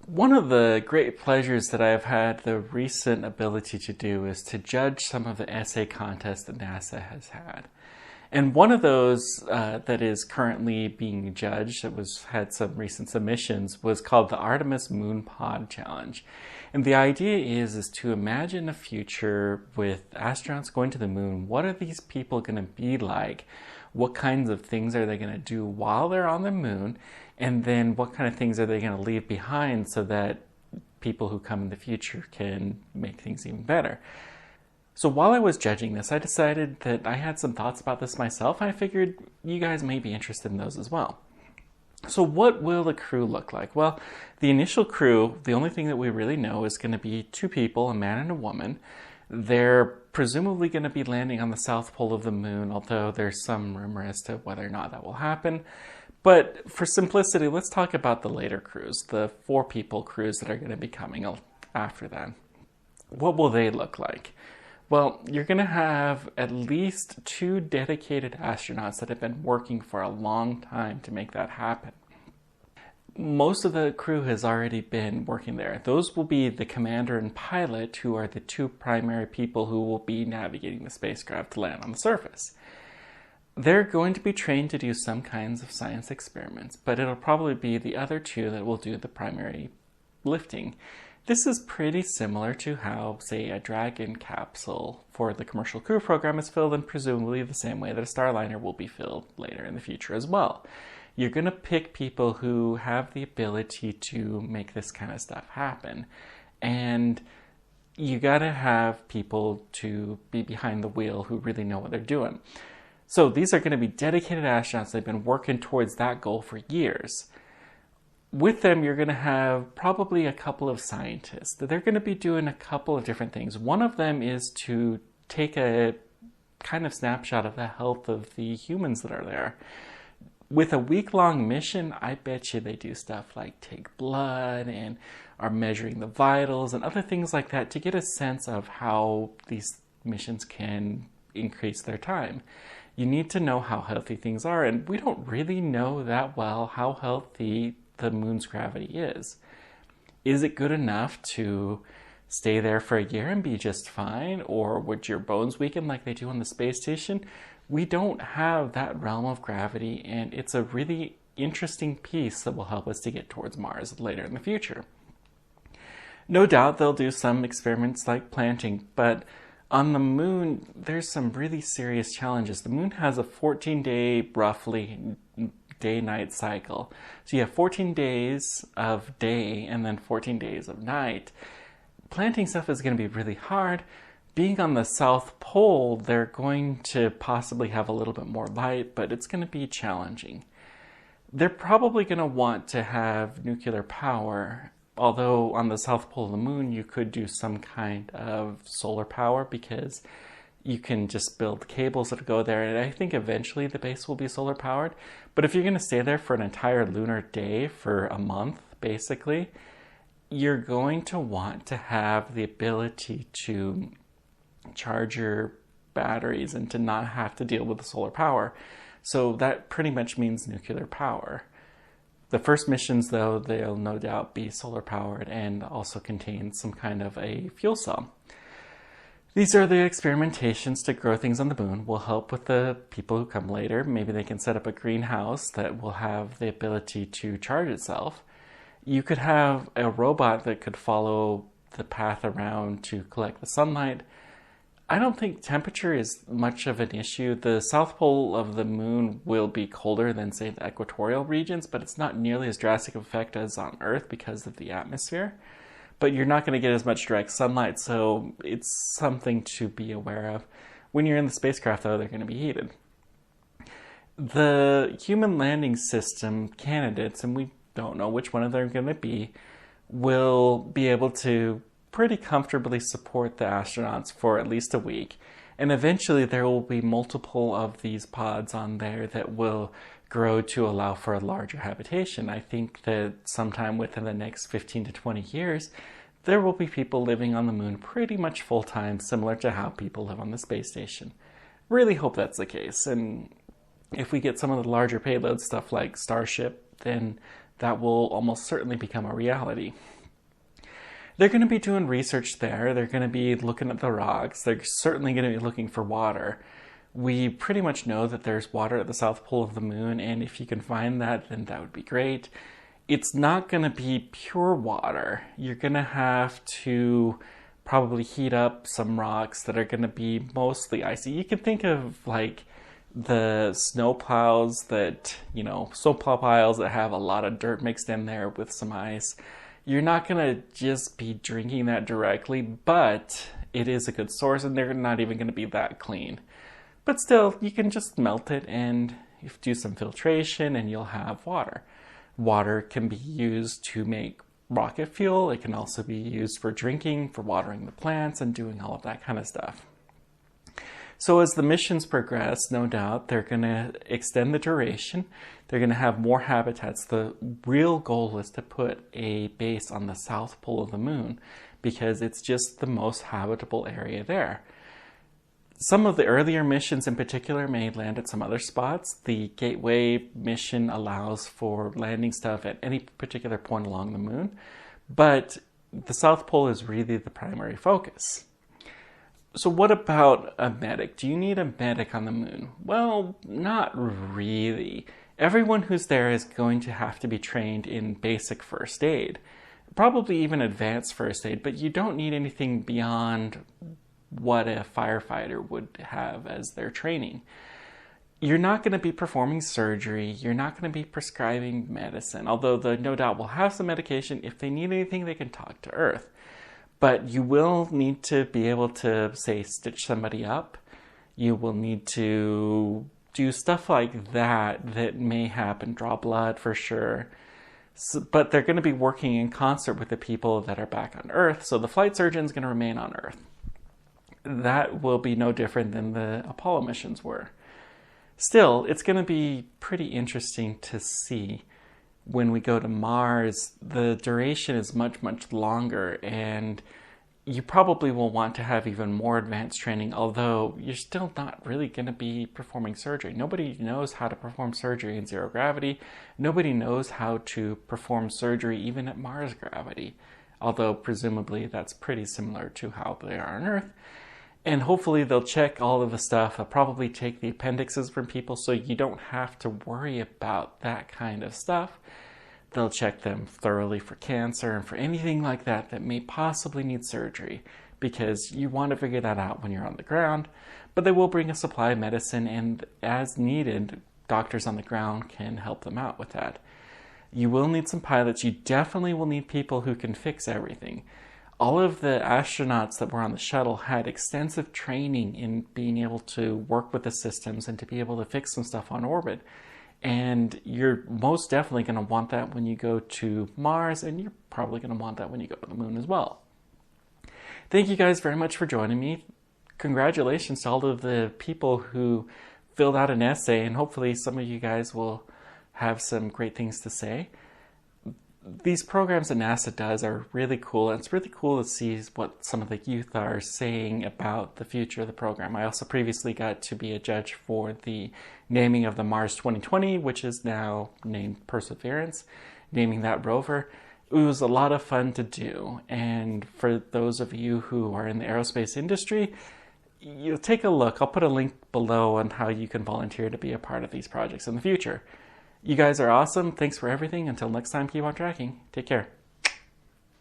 One of the great pleasures that I've had the recent ability to do is to judge some of the essay contests that NASA has had. And one of those that is currently being judged, that had some recent submissions, was called the Artemis Moon Pod Challenge. And the idea is to imagine a future with astronauts going to the moon. What are these people going to be like? What kinds of things are they going to do while they're on the moon? And then what kind of things are they going to leave behind so that people who come in the future can make things even better? So while I was judging this, I decided that I had some thoughts about this myself. I figured you guys may be interested in those as well. So what will the crew look like? Well, the initial crew, the only thing that we really know is going to be two people, a man and a woman. They're presumably going to be landing on the south pole of the moon, although there's some rumor as to whether or not that will happen. But for simplicity, let's talk about the later crews, the 4 people crews that are going to be coming after that. What will they look like? Well, you're going to have at least 2 dedicated astronauts that have been working for a long time to make that happen. Most of the crew has already been working there. Those will be the commander and pilot, who are the 2 primary people who will be navigating the spacecraft to land on the surface. They're going to be trained to do some kinds of science experiments, but it'll probably be the other 2 that will do the primary lifting. This is pretty similar to how, say, a Dragon capsule for the Commercial Crew Program is filled, and presumably the same way that a Starliner will be filled later in the future as well. You're going to pick people who have the ability to make this kind of stuff happen. And you got to have people to be behind the wheel who really know what they're doing. So these are going to be dedicated astronauts. They've been working towards that goal for years. With them, you're going to have probably a couple of scientists. They're going to be doing a couple of different things. One of them is to take a kind of snapshot of the health of the humans that are there. With a week-long mission, I bet you they do stuff like take blood and are measuring the vitals and other things like that to get a sense of how these missions can increase their time. You need to know how healthy things are, and we don't really know that well how healthy the moon's gravity is. Is it good enough to stay there for a year and be just fine, or would your bones weaken like they do on the space station? We don't have that realm of gravity, and it's a really interesting piece that will help us to get towards Mars later in the future. No doubt they'll do some experiments like planting, but on the moon, there's some really serious challenges. The moon has a 14-day, roughly, day-night cycle. So you have 14 days of day and then 14 days of night. Planting stuff is going to be really hard. Being on the South Pole, they're going to possibly have a little bit more light, but it's going to be challenging. They're probably going to want to have nuclear power, although on the South Pole of the moon, you could do some kind of solar power because you can just build cables that go there, and I think eventually the base will be solar powered. But if you're going to stay there for an entire lunar day for a month, basically, you're going to want to have the ability to charge your batteries and to not have to deal with the solar power. So that pretty much means nuclear power. The first missions, though, they'll no doubt be solar powered and also contain some kind of a fuel cell. These are the experimentations to grow things on the moon. Will help with the people who come later. Maybe they can set up a greenhouse that will have the ability to charge itself. You could have a robot that could follow the path around to collect the sunlight. I don't think temperature is much of an issue. The south pole of the moon will be colder than, say, the equatorial regions, but it's not nearly as drastic of effect as on Earth because of the atmosphere. But you're not going to get as much direct sunlight, so it's something to be aware of. When you're in the spacecraft, though, they're going to be heated. The human landing system candidates, and we don't know which one of them are going to be, will be able to pretty comfortably support the astronauts for at least a week. And eventually there will be multiple of these pods on there that will grow to allow for a larger habitation. I think that sometime within the next 15 to 20 years, there will be people living on the moon pretty much full-time, similar to how people live on the space station. Really hope that's the case. And if we get some of the larger payload stuff like Starship, then that will almost certainly become a reality. They're going to be doing research there. They're going to be looking at the rocks. They're certainly going to be looking for water. We pretty much know that there's water at the south pole of the moon, and if you can find that, then that would be great. It's not going to be pure water. You're going to have to probably heat up some rocks that are going to be mostly icy. You can think of like the snowplows snowplow piles that have a lot of dirt mixed in there with some ice. You're not going to just be drinking that directly, but it is a good source, and they're not even going to be that clean. But still, you can just melt it and do some filtration and you'll have water. Water can be used to make rocket fuel. It can also be used for drinking, for watering the plants and doing all of that kind of stuff. So as the missions progress, no doubt, they're going to extend the duration. They're going to have more habitats. The real goal is to put a base on the south pole of the moon because it's just the most habitable area there. Some of the earlier missions in particular may land at some other spots. The Gateway mission allows for landing stuff at any particular point along the moon, but the South Pole is really the primary focus. So what about a medic? Do you need a medic on the moon? Well, not really. Everyone who's there is going to have to be trained in basic first aid, probably even advanced first aid, but you don't need anything beyond what a firefighter would have as their training. You're not going to be performing surgery. You're not going to be prescribing medicine, although they no doubt will have some medication. If they need anything, they can talk to Earth. But you will need to be able to, say, stitch somebody up. You will need to do stuff like that may happen, draw blood for sure. But they're going to be working in concert with the people that are back on Earth, so the flight surgeon is going to remain on Earth. That will be no different than the Apollo missions were. Still, it's going to be pretty interesting to see when we go to Mars. The duration is much, much longer, and you probably will want to have even more advanced training, although you're still not really going to be performing surgery. Nobody knows how to perform surgery in zero gravity. Nobody knows how to perform surgery even at Mars gravity, although presumably that's pretty similar to how they are on Earth. And hopefully they'll check all of the stuff. They'll probably take the appendixes from people so you don't have to worry about that kind of stuff. They'll check them thoroughly for cancer and for anything like that that may possibly need surgery, because you want to figure that out when you're on the ground. But they will bring a supply of medicine, and as needed, doctors on the ground can help them out with that. You will need some pilots. You definitely will need people who can fix everything. All of the astronauts that were on the shuttle had extensive training in being able to work with the systems and to be able to fix some stuff on orbit. And you're most definitely going to want that when you go to Mars, and you're probably going to want that when you go to the moon as well. Thank you guys very much for joining me. Congratulations to all of the people who filled out an essay, and hopefully some of you guys will have some great things to say. These programs that NASA does are really cool, and it's really cool to see what some of the youth are saying about the future of the program. I also previously got to be a judge for the naming of the Mars 2020, which is now named Perseverance, naming that rover. It was a lot of fun to do, and for those of you who are in the aerospace industry, you take a look. I'll put a link below on how you can volunteer to be a part of these projects in the future. You guys are awesome. Thanks for everything. Until next time, keep on tracking. Take care.